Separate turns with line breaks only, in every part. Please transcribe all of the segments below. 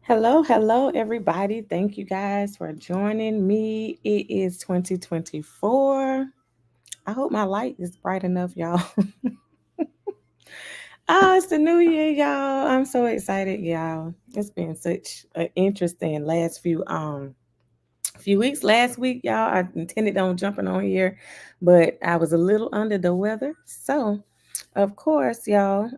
Hello, everybody. Thank you guys for joining me. It is 2024. I hope my light is bright enough, y'all. It's the new year, y'all. I'm so excited, y'all. It's been such an interesting last few weeks. Last week, y'all, I intended on jumping on here, but I was a little under the weather. So, of course, y'all.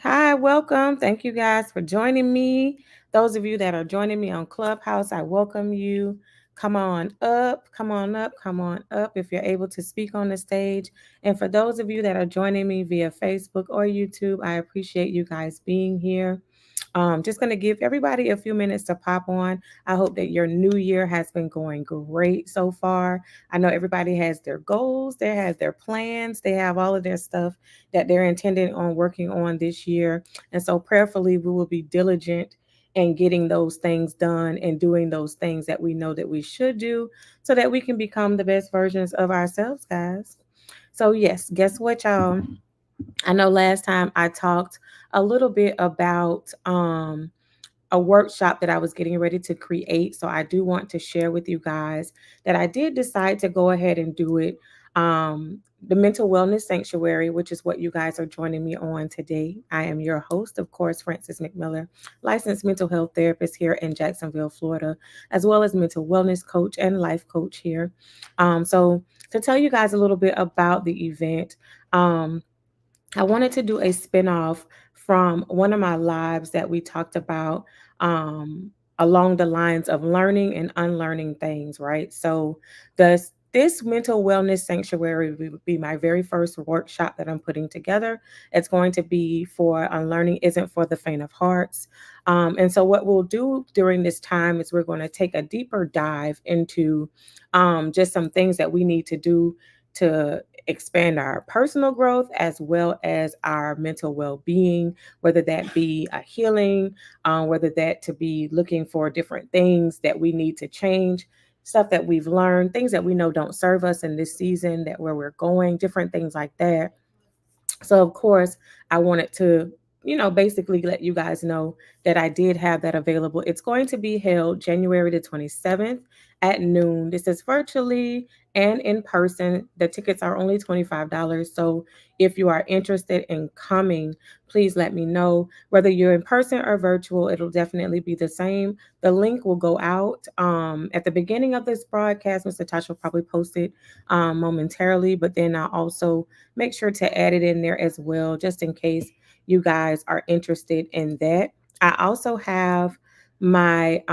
Hi, welcome. Thank you guys for joining me. Those of you that are joining me on Clubhouse, I welcome you. Come on up, come on up, come on up if you're able to speak on the stage. And for those of you that are joining me via Facebook or YouTube, I appreciate you guys being here. Just going to give everybody a few minutes to pop on. I hope that your new year has been going great so far. I know everybody has their goals, they have their plans, they have all of their stuff that they're intending on working on this year. And so, prayerfully, we will be diligent in getting those things done and doing those things that we know that we should do so that we can become the best versions of ourselves, guys. So, yes, guess what, y'all? I know last time I talked a little bit about a workshop that I was getting ready to create. So I do want to share with you guys that I did decide to go ahead and do it. Um, the Mental Wellness Sanctuary, which is what you guys are joining me on today. I am your host, of course, Frances McMiller, licensed mental health therapist here in Jacksonville, Florida, as well as mental wellness coach and life coach here. So to tell you guys a little bit about the event, um, I wanted to do a spinoff from one of my lives that we talked about um, along the lines of learning and unlearning things, right? So, this mental wellness sanctuary will be my very first workshop that I'm putting together. It's going to be for unlearning isn't for the faint of hearts. And so, what we'll do during this time is we're going to take a deeper dive into just some things that we need to do to expand our personal growth as well as our mental well-being, whether that be a healing, whether that to be looking for different things that we need to change, stuff that we've learned, things that we know don't serve us in this season, that where we're going, different things like that. So, of course, I wanted to, basically let you guys know that I did have that available. It's going to be held January the 27th at noon. This is virtually and in person. The tickets are only $25. So, if you are interested in coming, please let me know. Whether you're in person or virtual, it'll definitely be the same. The link will go out at the beginning of this broadcast. Mr. Tosh will probably post it momentarily, but then I'll also make sure to add it in there as well, just in case you guys are interested in that. I also have my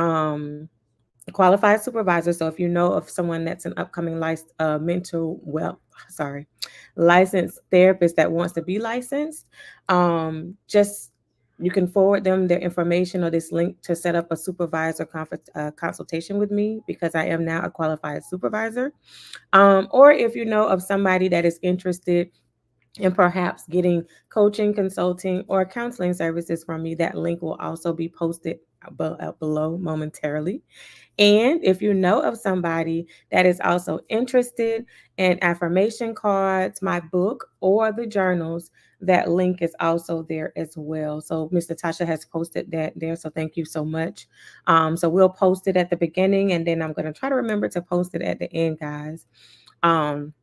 qualified supervisor. So if you know of someone that's an upcoming licensed therapist that wants to be licensed, just you can forward them their information or this link to set up a consultation with me because I am now a qualified supervisor. Or if you know of somebody that is interested and perhaps getting coaching, consulting, or counseling services from me, that link will also be posted below momentarily. And if you know of somebody that is also interested in affirmation cards, my book, or the journals, that link is also there as well. So Mr. Tasha has posted that there. So thank you so much. So we'll post it at the beginning, and then I'm going to try to remember to post it at the end, guys. Um,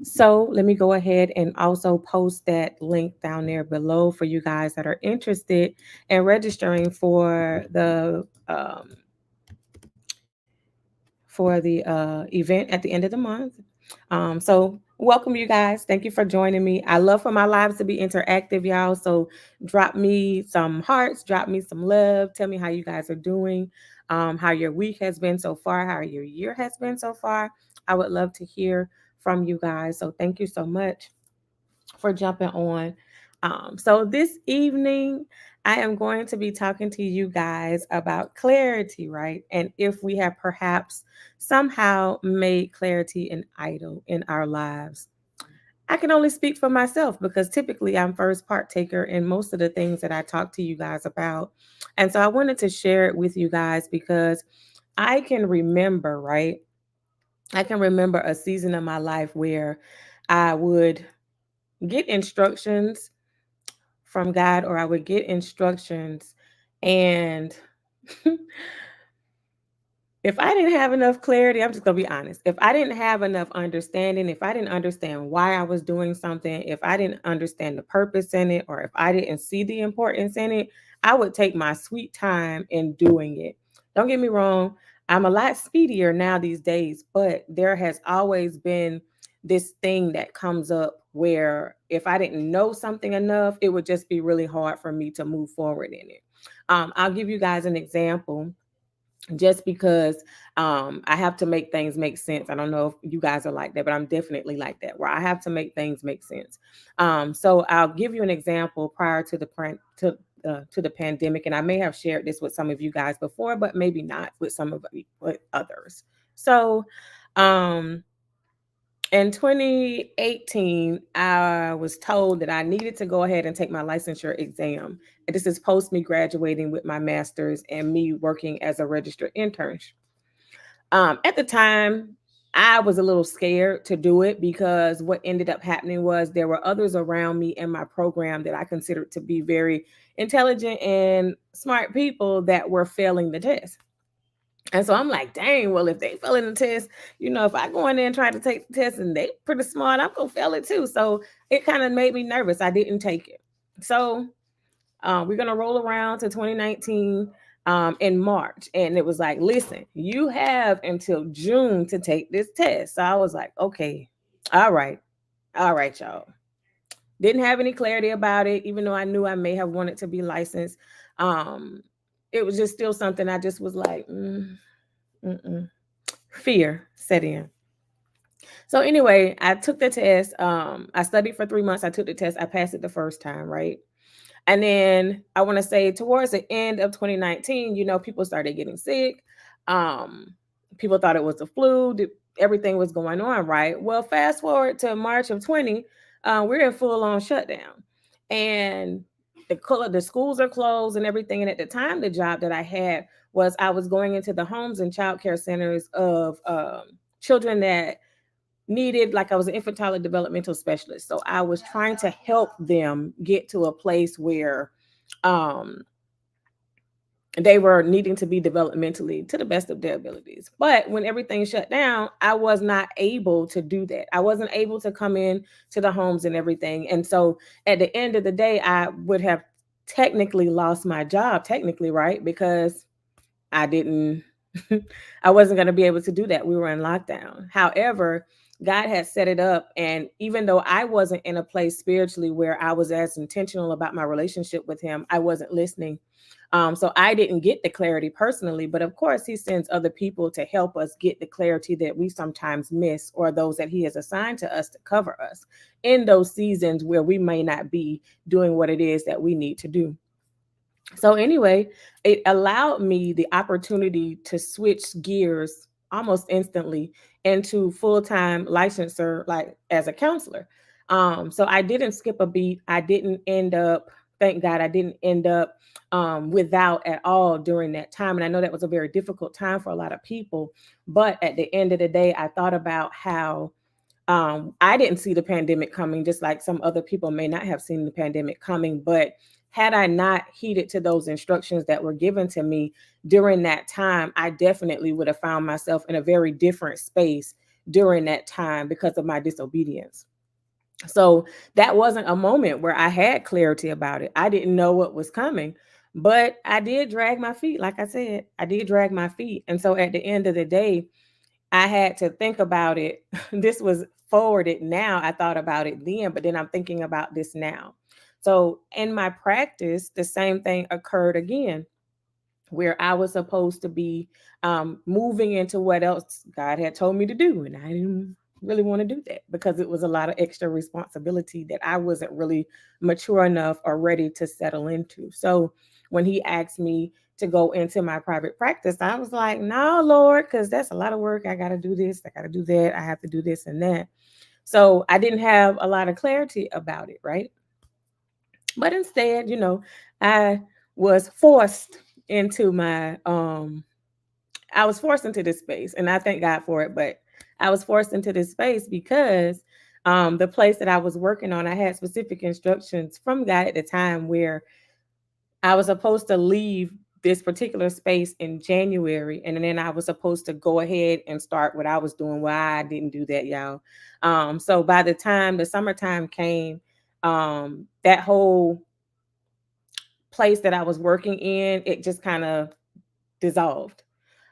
so let me go ahead and also post that link down there below for you guys that are interested in registering for the event at the end of the month. So welcome you guys. Thank you for joining me. I love for my lives to be interactive, y'all. So drop me some hearts, drop me some love. Tell me how you guys are doing, how your week has been so far, how your year has been so far. I would love to hear from you guys. So thank you so much for jumping on. So this evening, I am going to be talking to you guys about clarity, right? And if we have perhaps somehow made clarity an idol in our lives. I can only speak for myself because typically I'm first partaker in most of the things that I talk to you guys about. And so I wanted to share it with you guys because I can remember, right? I can remember a season of my life where I would get instructions from God or I would get instructions And if I didn't have enough clarity, I'm just going to be honest. If I didn't have enough understanding, if I didn't understand why I was doing something, if I didn't understand the purpose in it, or if I didn't see the importance in it, I would take my sweet time in doing it. Don't get me wrong, I'm a lot speedier now these days, but there has always been this thing that comes up where if I didn't know something enough, it would just be really hard for me to move forward in it. I'll give you guys an example just because I have to make things make sense. I don't know if you guys are like that, but I'm definitely like that, where I have to make things make sense. So I'll give you an example prior to the pandemic, and I may have shared this with some of you guys before, but maybe not with some of with others. So um, in 2018, I was told that I needed to go ahead and take my licensure exam. And this is post me graduating with my master's and me working as a registered intern. At the time, I was a little scared to do it because what ended up happening was there were others around me in my program that I considered to be very intelligent and smart people that were failing the test. And so I'm like, dang, well, if they failing the test, if I go in there and try to take the test and they pretty smart, I'm gonna fail it too. So it kind of made me nervous. I didn't take it. So we're gonna roll around to 2019 in March, and it was like, listen, you have until June to take this test. So I was like, okay, all right, all right, y'all. Didn't have any clarity about it, even though I knew I may have wanted to be licensed. Um, it was just still something I just was like, mm-mm. Fear set in. So anyway, I took the test. I studied for 3 months. I took the test. I passed it the first time, right? And then I want to say towards the end of 2019, people started getting sick. Um, People thought it was the flu. Everything was going on, right? Well, fast forward to March of 20, we're in full on shutdown. And the schools are closed and everything. And at the time, the job that I had was I was going into the homes and child care centers of children that needed, like I was an infantile and developmental specialist. So I was trying to help them get to a place where um they were needing to be developmentally to the best of their abilities. But when everything shut down, I was not able to do that. I wasn't able to come in to the homes and everything. And so at the end of the day, I would have technically lost my job, technically, right? Because I didn't, I wasn't going to be able to do that. We were in lockdown. However, God had set it up. And even though I wasn't in a place spiritually where I was as intentional about my relationship with Him, I wasn't listening. So I didn't get the clarity personally, but of course, He sends other people to help us get the clarity that we sometimes miss, or those that He has assigned to us to cover us in those seasons where we may not be doing what it is that we need to do. So anyway, it allowed me the opportunity to switch gears almost instantly into full-time licensure, like as a counselor. So I didn't skip a beat. I didn't end up, thank God, I didn't end up without at all during that time. And I know that was a very difficult time for a lot of people. But at the end of the day, I thought about how I didn't see the pandemic coming, just like some other people may not have seen the pandemic coming. But had I not heeded to those instructions that were given to me during that time, I definitely would have found myself in a very different space during that time because of my disobedience. So that wasn't a moment where I had clarity about it. I didn't know what was coming, but I did drag my feet. Like I said, I did drag my feet. And so at the end of the day, I had to think about it. This was forwarded now. I thought about it then, but then I'm thinking about this now. So in my practice, the same thing occurred again, where I was supposed to be moving into what else God had told me to do. And I didn't really want to do that because it was a lot of extra responsibility that I wasn't really mature enough or ready to settle into. So when He asked me to go into my private practice, I was like, no, Lord, because that's a lot of work. I got to do this, I got to do that, I have to do this and that. So I didn't have a lot of clarity about it, right? But instead, I was forced into my I was forced into this space, and I thank God for it. But I was forced into this space because the place that I was working on, I had specific instructions from God at the time where I was supposed to leave this particular space in January, and then I was supposed to go ahead and start what I was doing. Well, I didn't do that, y'all. So by the time the summertime came, that whole place that I was working in, it just kind of dissolved.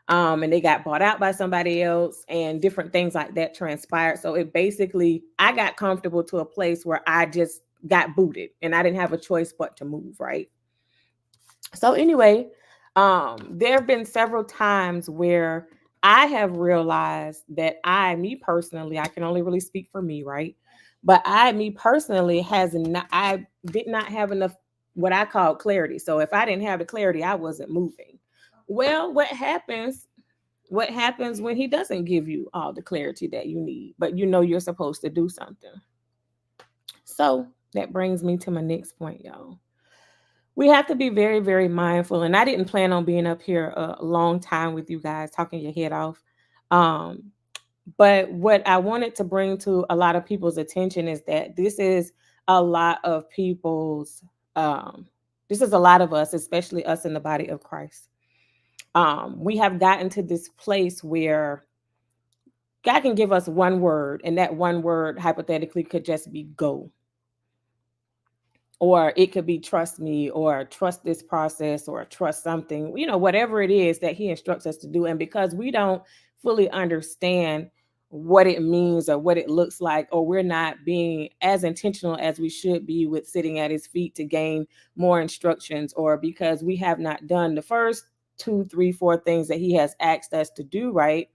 And they got bought out by somebody else, and different things like that transpired. So it basically, I got comfortable to a place where I just got booted, and I didn't have a choice but to move, right? So anyway, there have been several times where I have realized that me personally, I can only really speak for me, right? But me personally, I did not have enough what I call clarity. So if I didn't have the clarity, I wasn't moving. Well, what happens when he doesn't give you all the clarity that you need, but you know you're supposed to do something? So that brings me to my next point, y'all. We have to be very, very mindful. And I didn't plan on being up here a long time with you guys, talking your head off. Um, but what I wanted to bring to a lot of people's attention is that a lot of people's, um, this is a lot of us, especially us in the body of Christ. We have gotten to this place where God can give us one word, and that one word hypothetically could just be go, or it could be trust me, or trust this process, or trust something, whatever it is that he instructs us to do. And because we don't fully understand what it means or what it looks like, or we're not being as intentional as we should be with sitting at his feet to gain more instructions, or because we have not done the first two, three, four things that he has asked us to do, right?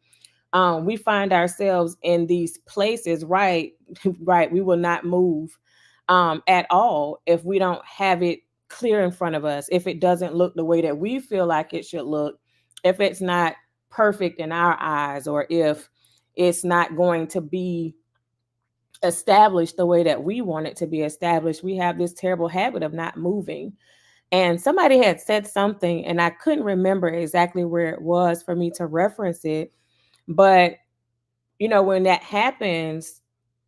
We find ourselves in these places, right? Right. We will not move at all if we don't have it clear in front of us, if it doesn't look the way that we feel like it should look, if it's not perfect in our eyes, or if it's not going to be established the way that we want it to be established. We have this terrible habit of not moving. And somebody had said something, and I couldn't remember exactly where it was for me to reference it. But, when that happens,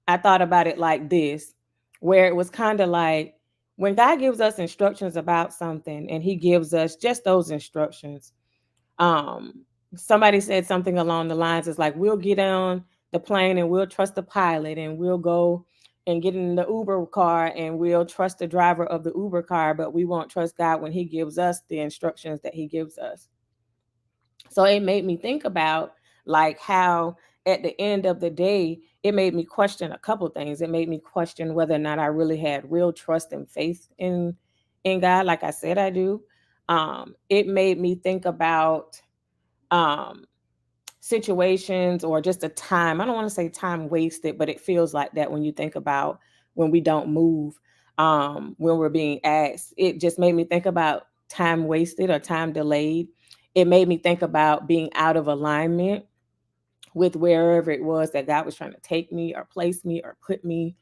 I thought about it like this, where it was kind of like when God gives us instructions about something and he gives us just those instructions. Um, Somebody said something along the lines, it's like, we'll get on the plane and we'll trust the pilot, and we'll go and get in the Uber car and we'll trust the driver of the Uber car, but we won't trust God when he gives us the instructions that he gives us. So it made me think about like how at the end of the day, it made me question a couple things. It made me question whether or not I really had real trust and faith in God, like I said I do. It made me think about um situations, or just a time. I don't want to say time wasted, but it feels like that when you think about when we don't move, when we're being asked. It just made me think about time wasted or time delayed. It made me think about being out of alignment with wherever it was that God was trying to take me or place me or put me.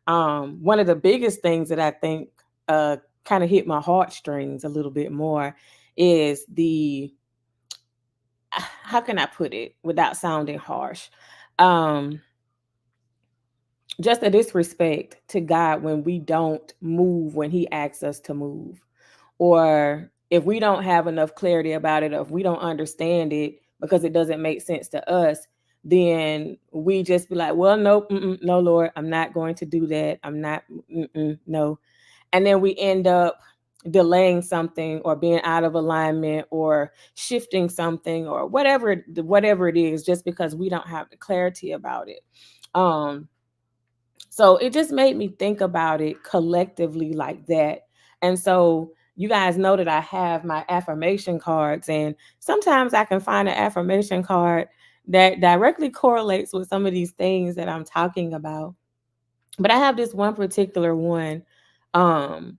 One of the biggest things that I think kind of hit my heartstrings a little bit more is how can I put it without sounding harsh? Um, just a disrespect to God when we don't move when He asks us to move, or if we don't have enough clarity about it, or if we don't understand it because it doesn't make sense to us, then we just be like, well, nope, no, Lord, I'm not going to do that. I'm not, no. And then we end up delaying something, or being out of alignment, or shifting something, or whatever it is, just because we don't have the clarity about it. um so it just made me think about it collectively like that. And so you guys know that I have my affirmation cards, and sometimes I can find an affirmation card that directly correlates with some of these things that I'm talking about. But I have this one particular one um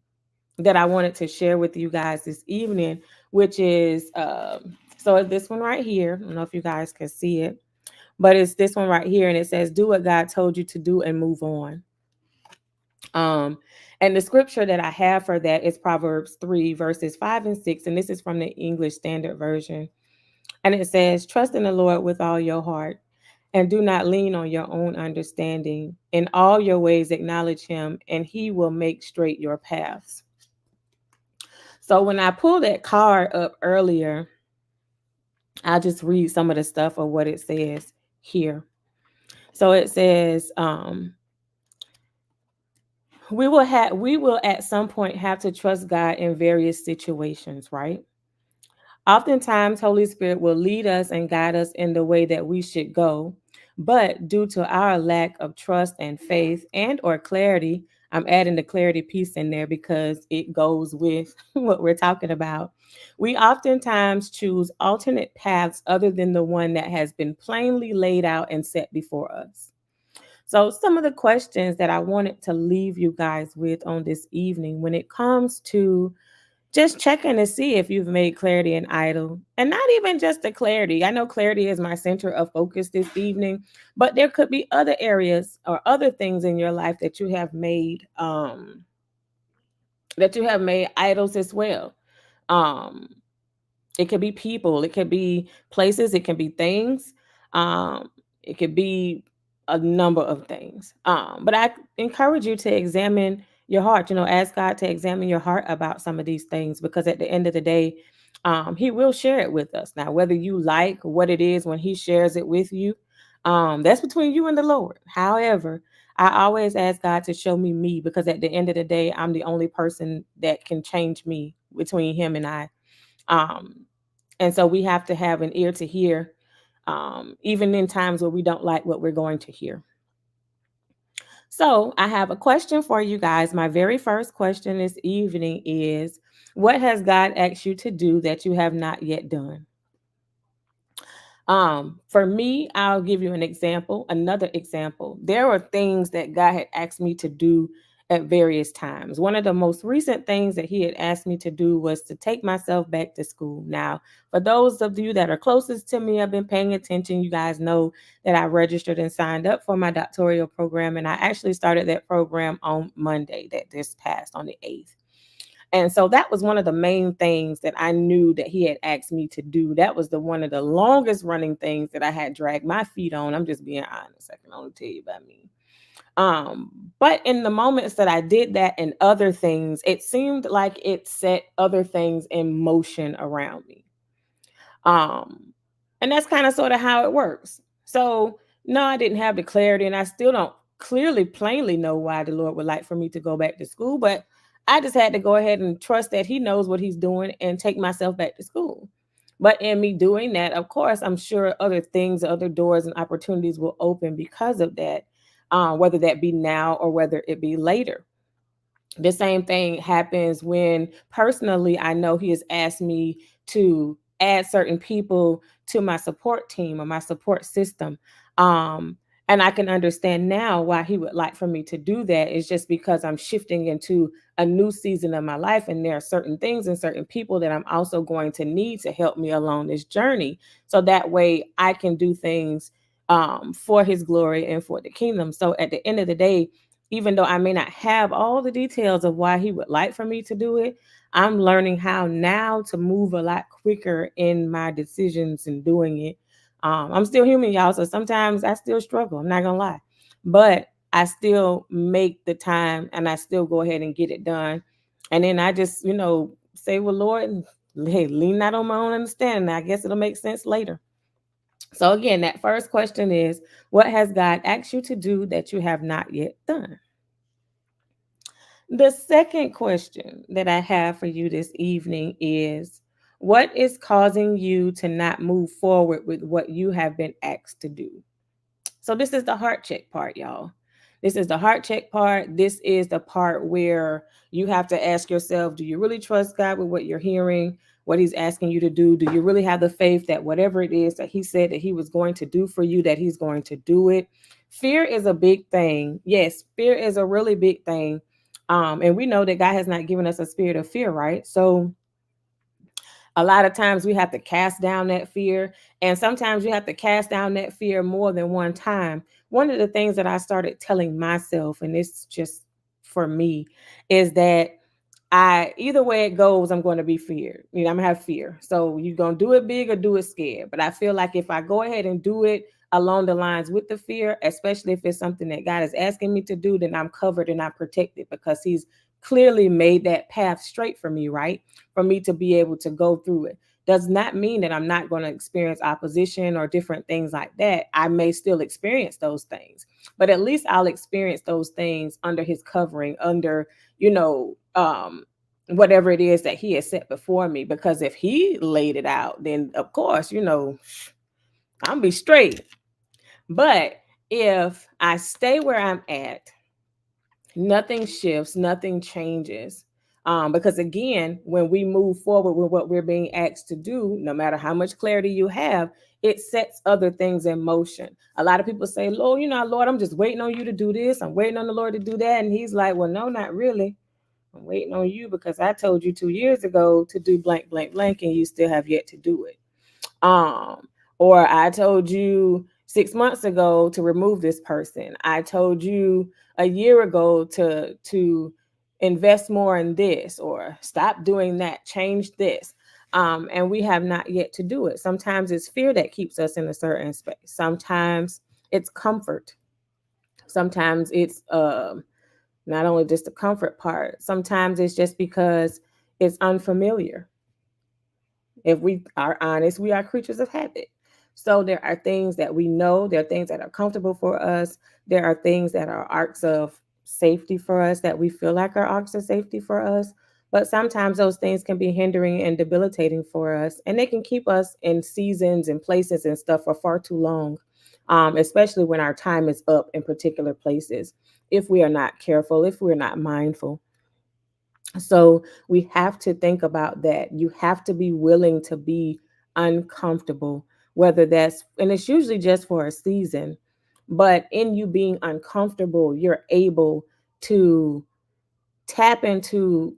that I wanted to share with you guys this evening, which is so this one right here. I don't know if you guys can see it, but it's this one right here, and it says, "Do what God told you to do and move on." Um, and the scripture that I have for that is Proverbs 3, verses 5 and 6, and this is from the English Standard Version. And it says, "Trust in the Lord with all your heart, and do not lean on your own understanding. In all your ways acknowledge him, and he will make straight your paths." So when I pulled that card up earlier, I'll just read some of the stuff of what it says here. So it says, we will at some point have to trust God in various situations, right? Oftentimes, Holy Spirit will lead us and guide us in the way that we should go. But due to our lack of trust and faith and or clarity, I'm adding the clarity piece in there because it goes with what we're talking about. We oftentimes choose alternate paths other than the one that has been plainly laid out and set before us. So, some of the questions that I wanted to leave you guys with on this evening when it comes to just checking to see if you've made clarity an idol. And not even just the clarity. I know clarity is my center of focus this evening, but there could be other areas or other things in your life that you have made idols as well. Um it could be people, it could be places, it can be things, um, it could be a number of things. But I encourage you to examine your heart, ask God to examine your heart about some of these things because at the end of the day, He will share it with us. Now, whether you like what it is when He shares it with you, that's between you and the Lord. However, I always ask God to show me because at the end of the day, I'm the only person that can change me between Him and I. Um, and so we have to have an ear to hear, even in times where we don't like what we're going to hear. So I have a question for you guys. My very first question this evening is, what has God asked you to do that you have not yet done? For me, I'll give you an example, another example. There are things that God had asked me to do at various times. One of the most recent things that He had asked me to do was to take myself back to school. Now, for those of you that are closest to me, I've been paying attention. You guys know that I registered and signed up for my doctoral program, and I actually started that program on Monday that this passed on the 8th. And so that was one of the main things that I knew that He had asked me to do. That was the one of the longest running things that I had dragged my feet on. I'm just being honest. I can only tell you about me. But in the moments that I did that and other things, it seemed like it set other things in motion around me. Um, and that's kind of sort of how it works. So, no, I didn't have the clarity, and I still don't clearly, plainly know why the Lord would like for me to go back to school. But I just had to go ahead and trust that He knows what He's doing and take myself back to school. But in me doing that, of course, I'm sure other things, other doors and opportunities will open because of that, whether that be now or whether it be later. The same thing happens when personally I know He has asked me to add certain people to my support team or my support system. Um, and I can understand now why He would like for me to do that. It's just because I'm shifting into a new season of my life, and there are certain things and certain people that I'm also going to need to help me along this journey. So that way I can do things for His glory and for the kingdom. So at the end of the day, even though I may not have all the details of why He would like for me to do it, I'm learning how now to move a lot quicker in my decisions and doing it. I'm still human, y'all, so sometimes I still struggle. I'm not gonna lie, but I still make the time and I still go ahead and get it done. And then I just, say, "Well, Lord, hey, lean not on my own understanding. I guess it'll make sense later." So again, that first question is, what has God asked you to do that you have not yet done? The second question that I have for you this evening is, what is causing you to not move forward with what you have been asked to do? So this is the heart check part, y'all. This is the heart check part. This is the part where you have to ask yourself, do you really trust God with what you're hearing, what He's asking you to do? Do you really have the faith that whatever it is that He said that He was going to do for you, that He's going to do it? Fear is a big thing. Yes, fear is a really big thing. And we know that God has not given us a spirit of fear, right? So a lot of times we have to cast down that fear, and sometimes you have to cast down that fear more than one time. One of the things that I started telling myself, and it's just for me, is that I either way it goes, I'm going to be feared. I'm gonna have fear. So you're gonna do it big or do it scared. But I feel like if I go ahead and do it along the lines with the fear, especially if it's something that God is asking me to do, then I'm covered and I'm protected because He's clearly made that path straight for me, right? For me to be able to go through it. Does not mean that I'm not going to experience opposition or different things like that. I may still experience those things, but at least I'll experience those things under his covering, under, you know, whatever it is that he has set before me. Because if he laid it out, then of course, I'm be straight. But if I stay where I'm at, nothing shifts, nothing changes. Because again, when we move forward with what we're being asked to do, no matter how much clarity you have, it sets other things in motion. A lot of people say, Lord, Lord, I'm just waiting on you to do this. I'm waiting on the Lord to do that. And he's like, well, no, not really. I'm waiting on you because I told you 2 years ago to do blank, blank, blank, and you still have yet to do it. Um, or I told you 6 months ago to remove this person. I told you a year ago to invest more in this, or stop doing that, change this. And we have not yet to do it. Sometimes it's fear that keeps us in a certain space. Sometimes it's comfort. Sometimes it's not only just the comfort part. Sometimes it's just because it's unfamiliar. If we are honest, we are creatures of habit. So there are things that we know, there are things that are comfortable for us, there are things that are arcs of safety for us, that we feel like are arcs of safety for us. But sometimes those things can be hindering and debilitating for us, and they can keep us in seasons and places and stuff for far too long, especially when our time is up in particular places. If we are not careful, if we're not mindful, so we have to think about that. You have to be willing to be uncomfortable, whether that's, and it's usually just for a season, but in you being uncomfortable, you're able to tap into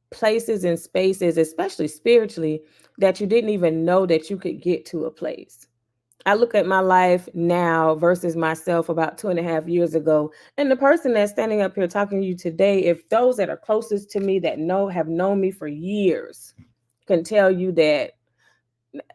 places and spaces, especially spiritually, that you didn't even know that you could get to a place. I look at my life now versus myself about 2.5 years ago. And the person that's standing up here talking to you today, if those that are closest to me that have known me for years can tell you that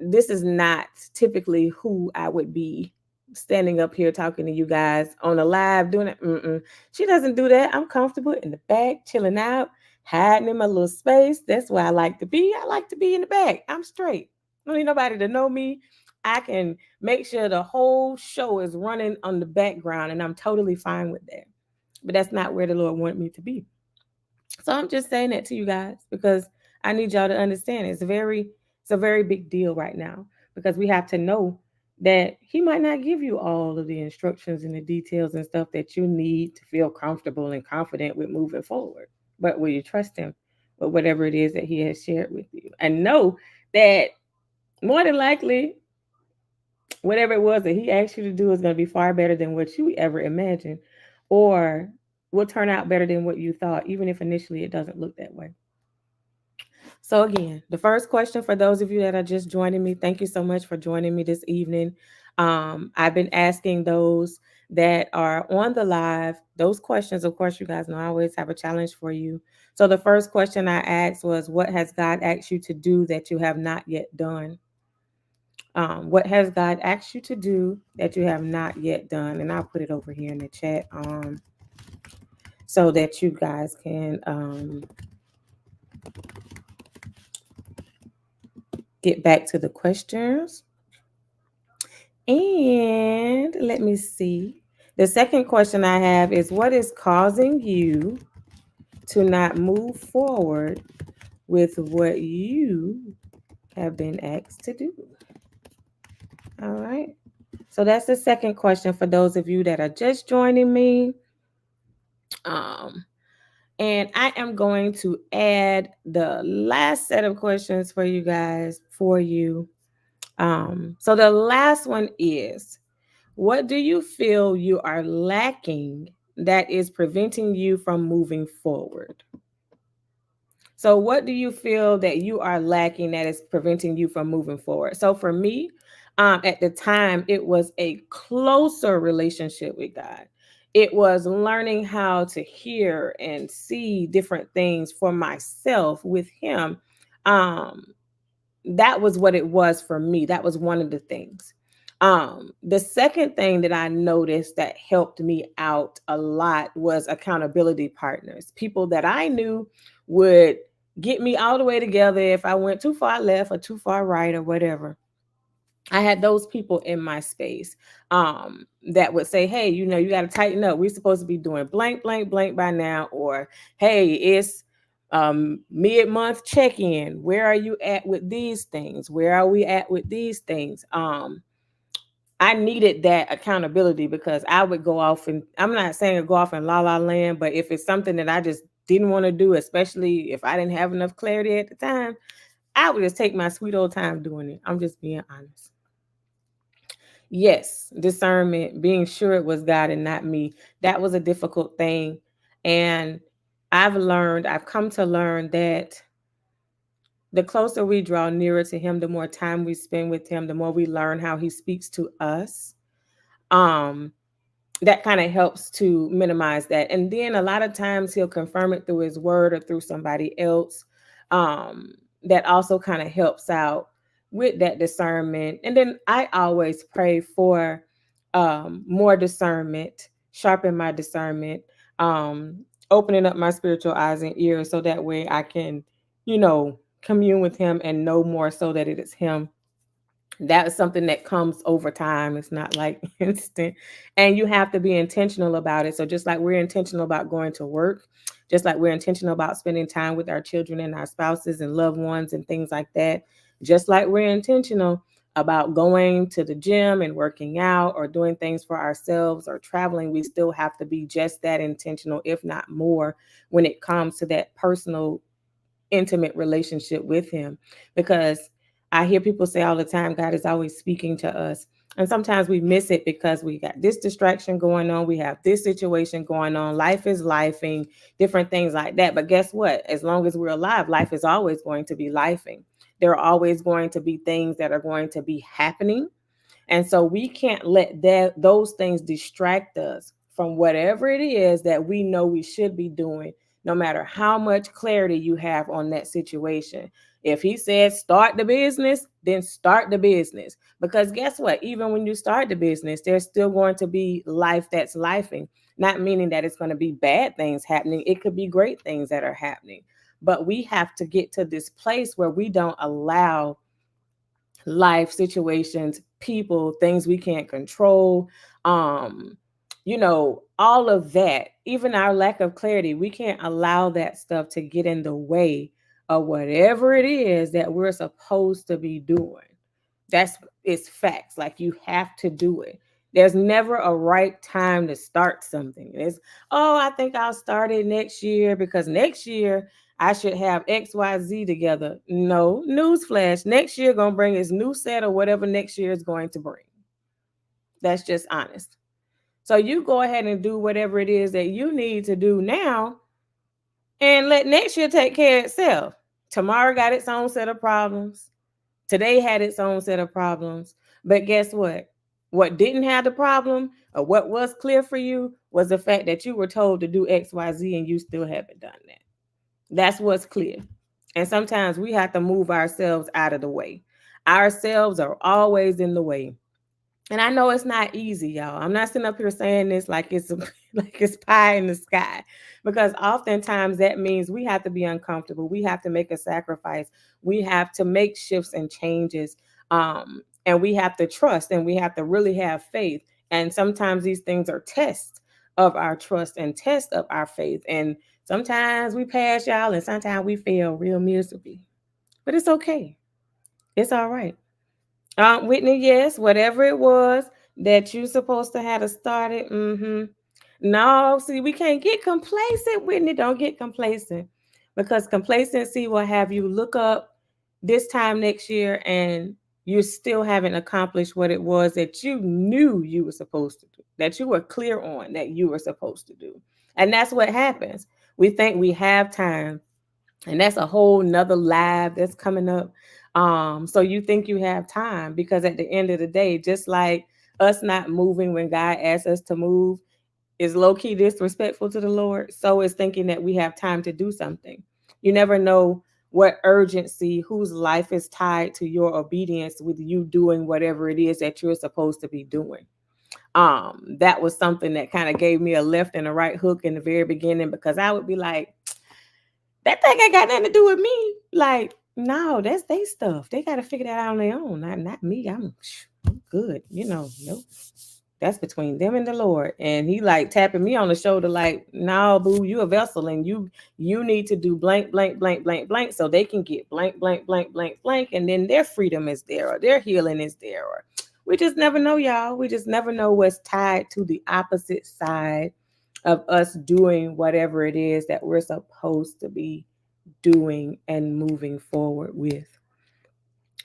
this is not typically who I would be standing up here talking to you guys on a live doing it. She doesn't do that. I'm comfortable in the back, chilling out, hiding in my little space. That's where I like to be. I like to be in the back. I'm straight. I don't need nobody to know me. I can make sure the whole show is running on the background, and I'm totally fine with that. But that's not where the Lord wanted me to be. So I'm just saying that to you guys because I need y'all to understand it's a very big deal right now, because we have to know that he might not give you all of the instructions and the details and stuff that you need to feel comfortable and confident with moving forward. But will you trust him with whatever it is that he has shared with you? And know that more than likely, whatever it was that he asked you to do is going to be far better than what you ever imagined, or will turn out better than what you thought, even if initially it doesn't look that way. So, again, the first question for those of you that are just joining me, thank you so much for joining me this evening. I've been asking those that are on the live those questions. Of course, you guys know I always have a challenge for you. So, the first question I asked was, what has God asked you to do that you have not yet done? What has God asked you to do that you have not yet done? And I'll put it over here in the chat so that you guys can get back to the questions. And let me see. The second question I have is, what is causing you to not move forward with what you have been asked to do? All right. So that's the second question for those of you that are just joining me. Um, and I am going to add the last set of questions for you guys for you. So the last one is, what do you feel you are lacking that is preventing you from moving forward? So, what do you feel that you are lacking that is preventing you from moving forward? So, for me, at the time, it was a closer relationship with God. It was learning how to hear and see different things for myself with Him. Um, that was what it was for me. That was one of the things. The second thing that I noticed that helped me out a lot was accountability partners, people that I knew would get me all the way together if I went too far left or too far right or whatever. I had those people in my space that would say, hey, you got to tighten up. We're supposed to be doing blank, blank, blank by now. Or, hey, it's mid-month check-in. Where are you at with these things? Where are we at with these things? I needed that accountability because I would go off, and I'm not saying go off in la la land, but if it's something that I just didn't want to do, especially if I didn't have enough clarity at the time, I would just take my sweet old time doing it. I'm just being honest. Yes, discernment, being sure it was God and not me. That was a difficult thing. And I've come to learn that the closer we draw nearer to Him, the more time we spend with Him, the more we learn how He speaks to us. Um, that kind of helps to minimize that. And then a lot of times he'll confirm it through his word or through somebody else. Um, that also kind of helps out with that discernment. And then I always pray for more discernment, sharpen my discernment, opening up my spiritual eyes and ears so that way I can, commune with him and know more so that it is him. That is something that comes over time. It's not like instant. And you have to be intentional about it. So just like we're intentional about going to work, just like we're intentional about spending time with our children and our spouses and loved ones and things like that, just like we're intentional about going to the gym and working out or doing things for ourselves or traveling, we still have to be just that intentional, if not more, when it comes to that personal intimate relationship with him. Because I hear people say all the time, God is always speaking to us. And sometimes we miss it because we got this distraction going on. We have this situation going on. Life is lifing, different things like that. But guess what? As long as we're alive, life is always going to be lifing. There are always going to be things that are going to be happening, and so we can't let those things distract us from whatever it is that we know we should be doing, no matter how much clarity you have on that situation. If he says start the business, then start the business. Because guess what? Even when you start the business, there's still going to be life that's lifing. Not meaning that it's going to be bad things happening. It could be great things that are happening. But we have to get to this place where we don't allow life situations, people, things we can't control, all of that, even our lack of clarity, we can't allow that stuff to get in the way of whatever it is that we're supposed to be doing. That's it's facts. Like you have to do it. There's never a right time to start something. It's, oh, I think I'll start it next year because next year I should have XYZ together. No, newsflash. Next year gonna bring its new set or whatever next year is going to bring. That's just honest. So you go ahead and do whatever it is that you need to do now and let next year take care of itself. Tomorrow got its own set of problems. Today had its own set of problems. But guess what? What didn't have the problem or what was clear for you was the fact that you were told to do XYZ and you still haven't done that. That's what's clear. And sometimes we have to move ourselves out of the way. Ourselves are always in the way. And I know it's not easy, y'all. I'm not sitting up here saying this like it's like it's pie in the sky, because oftentimes that means we have to be uncomfortable. We have to make a sacrifice. We have to make shifts and changes, and we have to trust, and we have to really have faith. And sometimes these things are tests of our trust and tests of our faith. And sometimes we pass, y'all, and sometimes we fail real miserably. But it's okay. It's all right. Whitney, yes, whatever it was that you supposed to have started. No, see, we can't get complacent, Whitney. Don't get complacent, because complacency will have you look up this time next year and you still haven't accomplished what it was that you knew you were supposed to do, that you were clear on that you were supposed to do. And that's what happens. We think we have time, and that's a whole nother live that's coming up. So you think you have time, because at the end of the day, just like us not moving when God asks us to move is low-key disrespectful to the Lord, so is thinking that we have time to do something. You never know what urgency, whose life is tied to your obedience with you doing whatever it is that you're supposed to be doing. That was something that kind of gave me a left and a right hook in the very beginning, because I would be like, that thing ain't got nothing to do with me. Like, no, that's they stuff. They got to figure that out on their own. Not me. I'm good. Nope. That's between them and the Lord. And he like tapping me on the shoulder, like, no, boo, you a vessel, and you need to do blank, blank, blank, blank, blank, so they can get blank, blank, blank, blank, blank, and then their freedom is there, or their healing is there, or we just never know, y'all. We just never know what's tied to the opposite side of us doing whatever it is that we're supposed to be doing and moving forward with.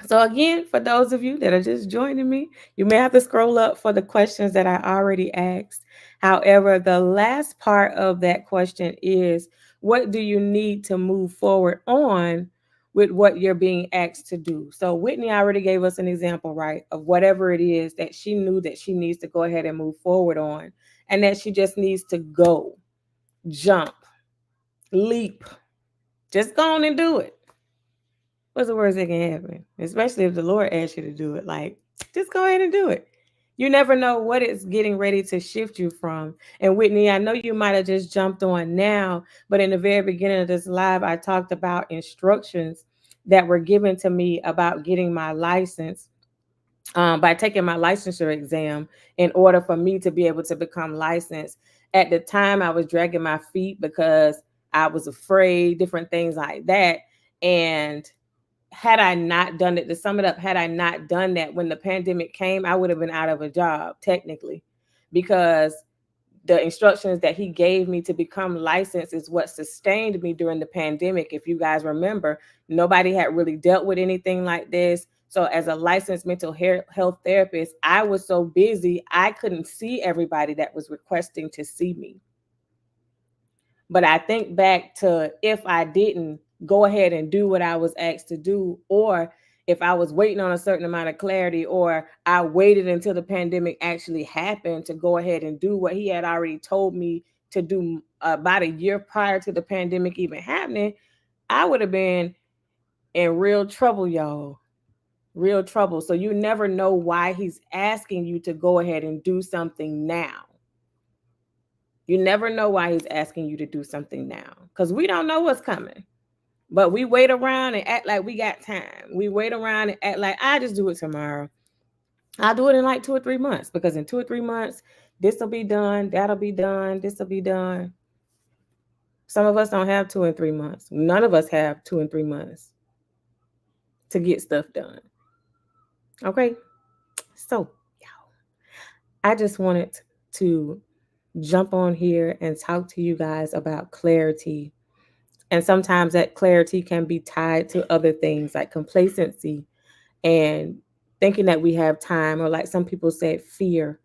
So, again, for those of you that are just joining me, you may have to scroll up for the questions that I already asked. However, the last part of that question is, what do you need to move forward on with what you're being asked to do? So, Whitney already gave us an example, right, of whatever it is that she knew that she needs to go ahead and move forward on, and that she just needs to go, jump, leap, just go on and do it. What's the worst that can happen? Especially if the Lord asks you to do it. Like, just go ahead and do it. You never know what it's getting ready to shift you from. And Whitney, I know you might have just jumped on now, but in the very beginning of this live, I talked about instructions that were given to me about getting my license, by taking my licensure exam in order for me to be able to become licensed. At the time, I was dragging my feet because I was afraid, different things like that. And had I not done it, to sum it up, had I not done that when the pandemic came, I would have been out of a job technically, because the instructions that he gave me to become licensed is what sustained me during the pandemic. If you guys remember, nobody had really dealt with anything like this. So, as a licensed mental health therapist, I was so busy, I couldn't see everybody that was requesting to see me. But I think back to, if I didn't go ahead and do what I was asked to do, or if I was waiting on a certain amount of clarity, or I waited until the pandemic actually happened to go ahead and do what he had already told me to do about a year prior to the pandemic even happening, I would have been in real trouble, y'all. Real trouble. So you never know why he's asking you to go ahead and do something now. You never know why he's asking you to do something now, because we don't know what's coming. But we wait around and act like we got time. We wait around and act like, I just do it tomorrow. I'll do it in like 2 or 3 months, because in 2 or 3 months, this will be done, that'll be done, this will be done. Some of us don't have 2 and 3 months. None of us have 2 and 3 months to get stuff done. Okay? So, I just wanted to jump on here and talk to you guys about clarity. And sometimes that clarity can be tied to other things like complacency and thinking that we have time, or like some people said, fear,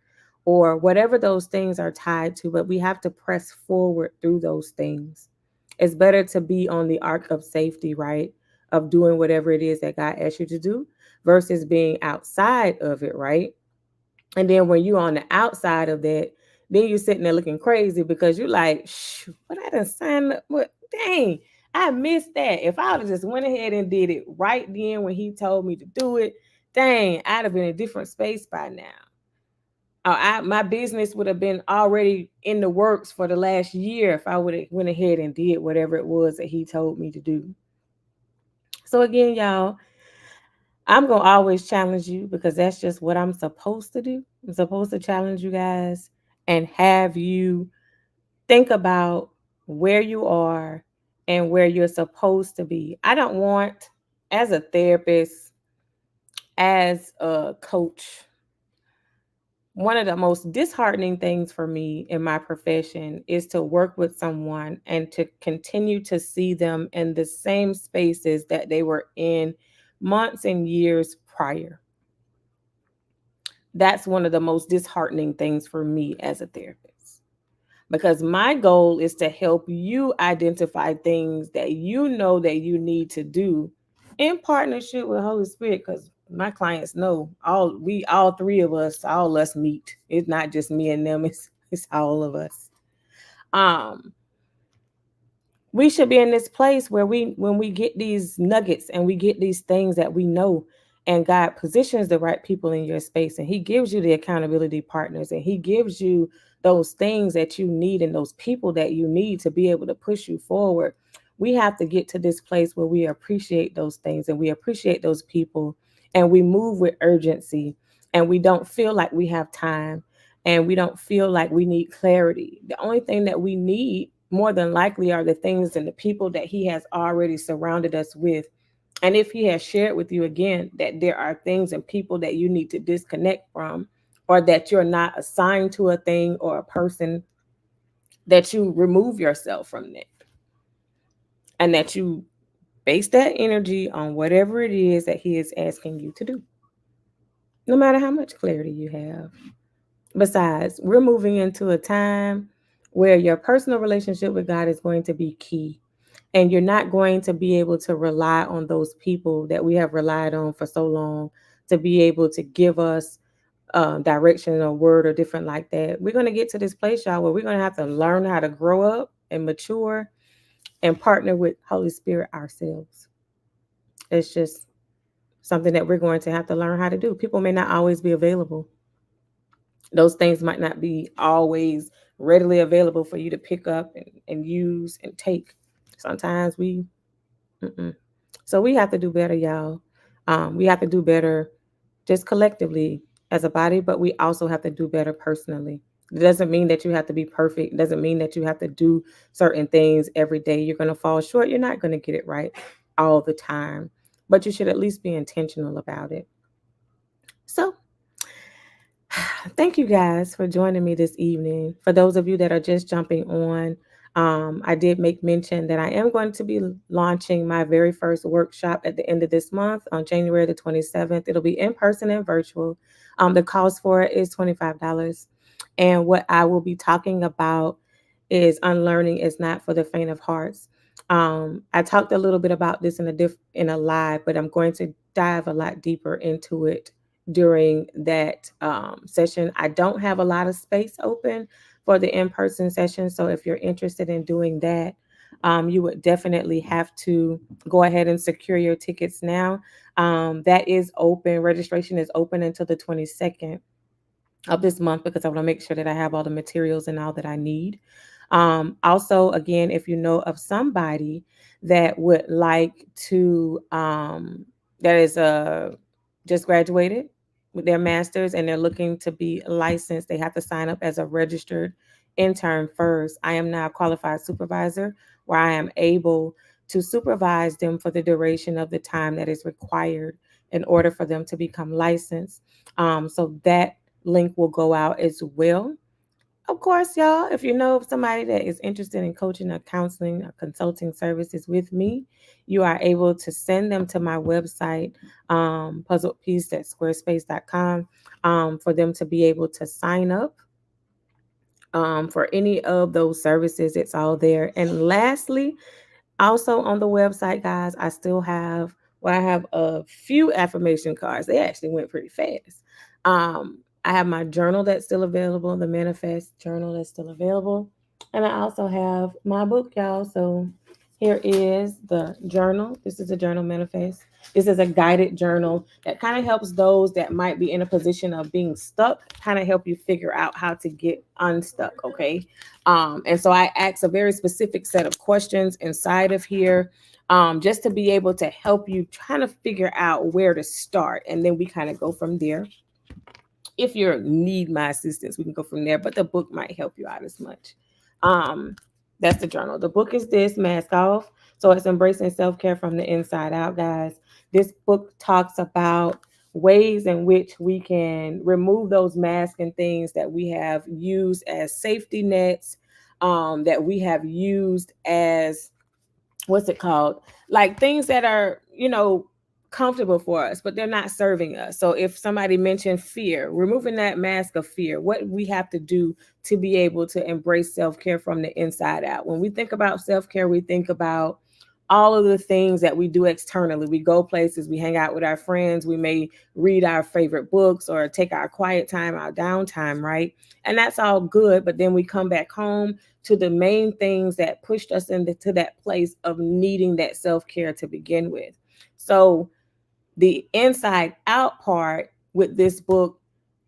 or whatever those things are tied to. But we have to press forward through those things. It's better to be on the arc of safety, right? Of doing whatever it is that God asks you to do, versus being outside of it, right? And then when you're on the outside of that, then you're sitting there looking crazy, because you're like, what, I done signed up? What? Dang, I missed that. If I would have just went ahead and did it right then when he told me to do it, dang, I'd have been in a different space by now. My business would have been already in the works for the last year if I would have went ahead and did whatever it was that he told me to do. So again, y'all, I'm going to always challenge you, because that's just what I'm supposed to do. I'm supposed to challenge you guys and have you think about where you are and where you're supposed to be. I don't want, as a therapist, as a coach, one of the most disheartening things for me in my profession is to work with someone and to continue to see them in the same spaces that they were in months and years prior. That's one of the most disheartening things for me as a therapist, because my goal is to help you identify things that you know that you need to do in partnership with Holy Spirit, because my clients know all three of us, all us meet. It's not just me and them, it's all of us. um We should be in this place where when we get these nuggets and we get these things that we know, and God positions the right people in your space, and He gives you the accountability partners, and He gives you those things that you need and those people that you need to be able to push you forward. We have to get to this place where we appreciate those things and we appreciate those people, and we move with urgency, and we don't feel like we have time, and we don't feel like we need clarity. The only thing that we need more than likely are the things and the people that He has already surrounded us with. And if He has shared with you again that there are things and people that you need to disconnect from, or that you're not assigned to a thing or a person, that you remove yourself from that, and that you base that energy on whatever it is that He is asking you to do, no matter how much clarity you have. Besides, we're moving into a time where your personal relationship with God is going to be key. And you're not going to be able to rely on those people that we have relied on for so long to be able to give us direction or word or different like that. We're going to get to this place, y'all, where we're going to have to learn how to grow up and mature and partner with Holy Spirit ourselves. It's just something that we're going to have to learn how to do. People may not always be available. Those things might not be always readily available for you to pick up and use and take. Sometimes we, mm-mm. So we have to do better, y'all. We have to do better just collectively as a body, but we also have to do better personally. It doesn't mean that you have to be perfect. It doesn't mean that you have to do certain things every day. You're going to fall short. You're not going to get it right all the time, but you should at least be intentional about it. So, thank you guys for joining me this evening. For those of you that are just jumping on, I did make mention that I am going to be launching my very first workshop at the end of this month on January the 27th. It'll be in person and virtual. The cost for it is $25. And what I will be talking about is unlearning is not for the faint of hearts. I talked a little bit about this in a live, but I'm going to dive a lot deeper into it during that session. I don't have a lot of space open for the in-person session, so if you're interested in doing that, you would definitely have to go ahead and secure your tickets now. That is open. Registration is open until the 22nd of this month because I want to make sure that I have all the materials and all that I need. Also, again, if you know of somebody that would like to, that is just graduated with their master's and they're looking to be licensed, they have to sign up as a registered intern first. I am now a qualified supervisor where I am able to supervise them for the duration of the time that is required in order for them to become licensed. So that link will go out as well. Of course, y'all, if you know of somebody that is interested in coaching or counseling or consulting services with me, you are able to send them to my website, puzzlepiece@squarespace.com, for them to be able to sign up for any of those services. It's all there. And lastly, also on the website, guys, I have a few affirmation cards. They actually went pretty fast. I have my journal that's still available, the Manifest journal that's still available. And I also have my book, y'all. So here is the journal. This is a journal manifest. This is a guided journal that kind of helps those that might be in a position of being stuck, kind of help you figure out how to get unstuck. Okay. And so I ask a very specific set of questions inside of here, just to be able to help you kind of figure out where to start. And then we kind of go from there. If you need my assistance, we can go from there, but the book might help you out as much. Um, that's the journal. The book is this, Mask Off. So it's embracing self-care from the inside out, guys. This book talks about ways in which we can remove those masks and things that we have used as safety nets, that we have used as, what's it called? Like things that are, comfortable for us, but they're not serving us. So if somebody mentioned fear, removing that mask of fear, what we have to do to be able to embrace self-care from the inside out. When we think about self-care, we think about all of the things that we do externally. We go places, we hang out with our friends, we may read our favorite books or take our quiet time, our downtime, right? And that's all good. But then we come back home to the main things that pushed us into that place of needing that self care to begin with. So, the inside out part with this book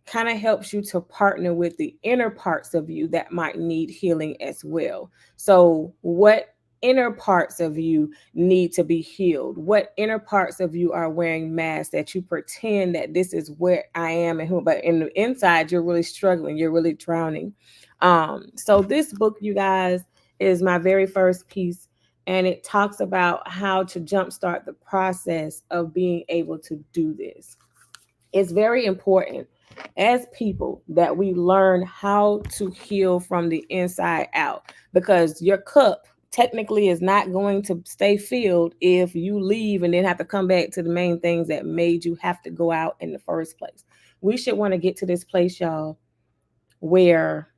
kind of helps you to partner with the inner parts of you that might need healing as well. So, what inner parts of you need to be healed? What inner parts of you are wearing masks that you pretend that this is where I am and who, but in the inside, you're really struggling, you're really drowning. So, this book, you guys, is my very first piece, and it talks about how to jumpstart the process of being able to do this. It's very important as people that we learn how to heal from the inside out, because your cup technically is not going to stay filled if you leave and then have to come back to the main things that made you have to go out in the first place. We should want to get to this place, y'all, where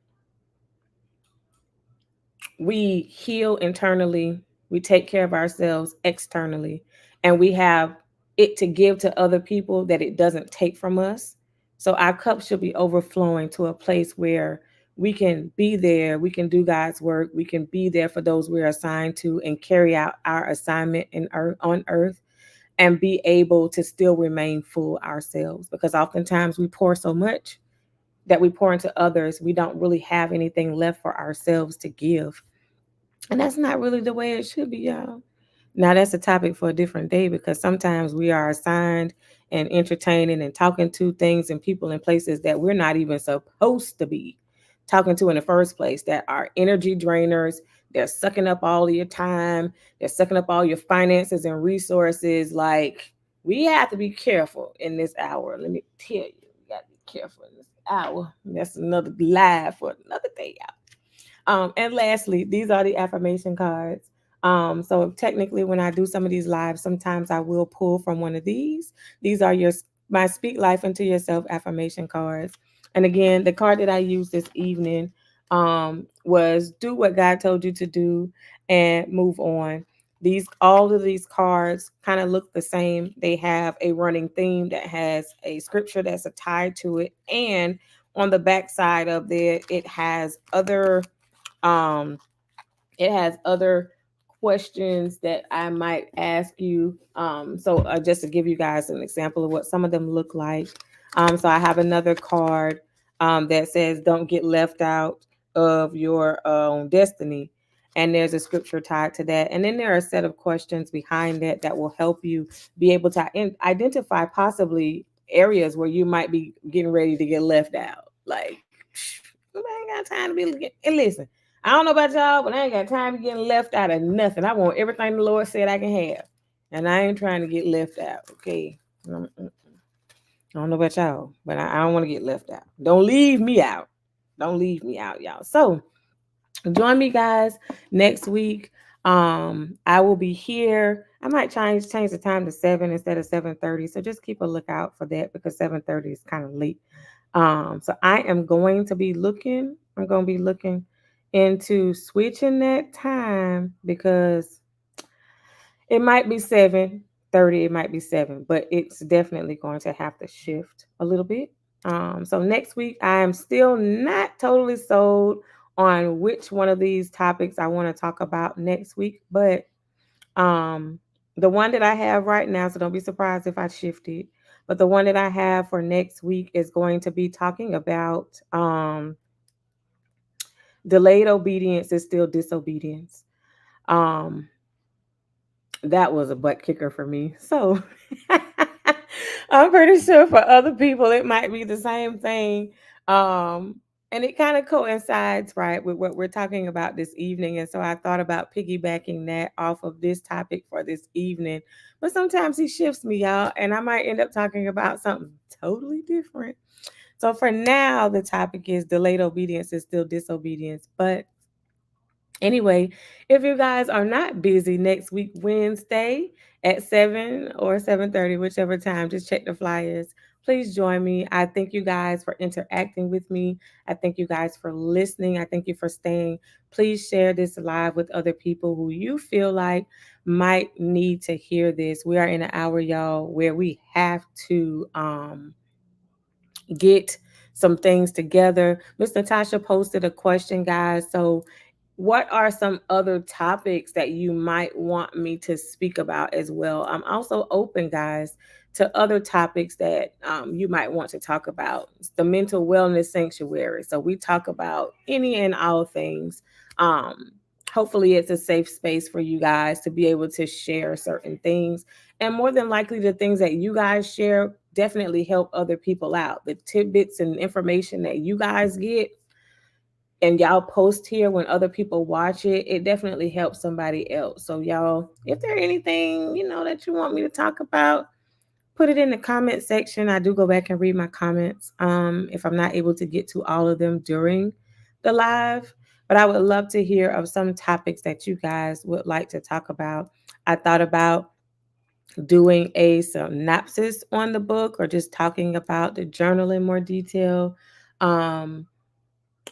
we heal internally, we take care of ourselves externally, and we have it to give to other people that it doesn't take from us. So our cup should be overflowing to a place where we can be there, we can do God's work, we can be there for those we're assigned to and carry out our assignment on earth, and be able to still remain full ourselves, because oftentimes we pour so much that we pour into others, we don't really have anything left for ourselves to give. And that's not really the way it should be, y'all. Now, that's a topic for a different day, because sometimes we are assigned and entertaining and talking to things and people and places that we're not even supposed to be talking to in the first place, that are energy drainers. They're sucking up all of your time, they're sucking up all your finances and resources. Like, we have to be careful in this hour. Let me tell you, we got to be careful in this hour. That's another live for another day, y'all. And lastly, these are the affirmation cards. So technically, when I do some of these lives, sometimes I will pull from one of these. These are your my Speak Life into Yourself affirmation cards. And again, the card that I used this evening was do what God told you to do and move on. These all of these cards kind of look the same. They have a running theme that has a scripture that's tied to it, and on the back side of it has um, it has other questions that I might ask you. So just to give you guys an example of what some of them look like. So I have another card that says, "Don't get left out of your destiny." And there's a scripture tied to that. And then there are a set of questions behind that that will help you be able to identify possibly areas where you might be getting ready to get left out. Like, I ain't got time to be. And listen, I don't know about y'all, but I ain't got time to getting left out of nothing. I want everything the Lord said I can have. And I ain't trying to get left out, okay? I don't know about y'all, but I don't want to get left out. Don't leave me out. Don't leave me out, y'all. So join me, guys, next week. I will be here. I might change the time to 7 instead of 7:30. So just keep a lookout for that, because 7:30 is kind of late. So I am going to be looking. I'm going to be looking into switching that time, because it might be 7:30, it might be 7, but it's definitely going to have to shift a little bit. So next week, I am still not totally sold on which one of these topics I want to talk about next week, but um, the one that I have right now, so don't be surprised if I shift it. But the one that I have for next week is going to be talking about delayed obedience is still disobedience. Um, that was a butt kicker for me. So I'm pretty sure for other people it might be the same thing. Um, and it kind of coincides, right, with what we're talking about this evening. And so I thought about piggybacking that off of this topic for this evening. But sometimes he shifts me, y'all, and I might end up talking about something totally different. So for now, the topic is delayed obedience is still disobedience. But anyway, if you guys are not busy next week, Wednesday at 7 or 7:30, whichever time, just check the flyers. please join me. I thank you guys for interacting with me. I thank you guys for listening. I thank you for staying. Please share this live with other people who you feel like might need to hear this. We are in an hour, y'all, where we have to get some things together. Miss Natasha posted a question, guys. So what are some other topics that you might want me to speak about as well? I'm also open, guys, to other topics that you might want to talk about. It's the mental wellness sanctuary. So we talk about any and all things. Um, Hopefully, it's a safe space for you guys to be able to share certain things. And more than likely, the things that you guys share definitely help other people out. The tidbits and information that you guys get and y'all post here when other people watch it, it definitely helps somebody else. So y'all, if there anything, that you want me to talk about, put it in the comment section. I do go back and read my comments. If I'm not able to get to all of them during the live, but I would love to hear of some topics that you guys would like to talk about. I thought about doing a synopsis on the book or just talking about the journal in more detail. Um,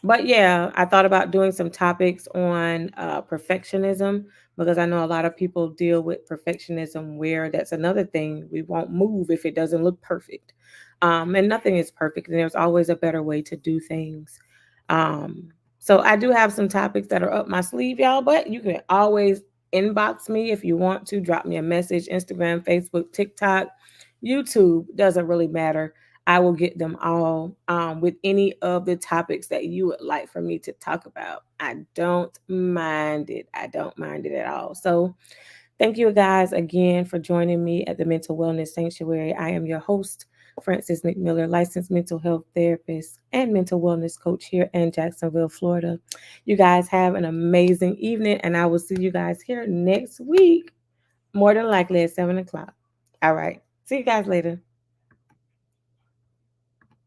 but yeah, I thought about doing some topics on perfectionism because I know a lot of people deal with perfectionism where that's another thing. We won't move if it doesn't look perfect. And nothing is perfect, and there's always a better way to do things. Um, so I do have some topics that are up my sleeve, y'all, but you can always inbox me if you want to. Drop me a message, Instagram, Facebook, TikTok, YouTube, doesn't really matter. I will get them all with any of the topics that you would like for me to talk about. I don't mind it. I don't mind it at all. So, thank you guys again for joining me at the Mental Wellness Sanctuary. I am your host, Frances McMiller, licensed mental health therapist and mental wellness coach here in Jacksonville, Florida. You guys have an amazing evening, and I will see you guys here next week, more than likely at 7 o'clock. All right. See you guys later.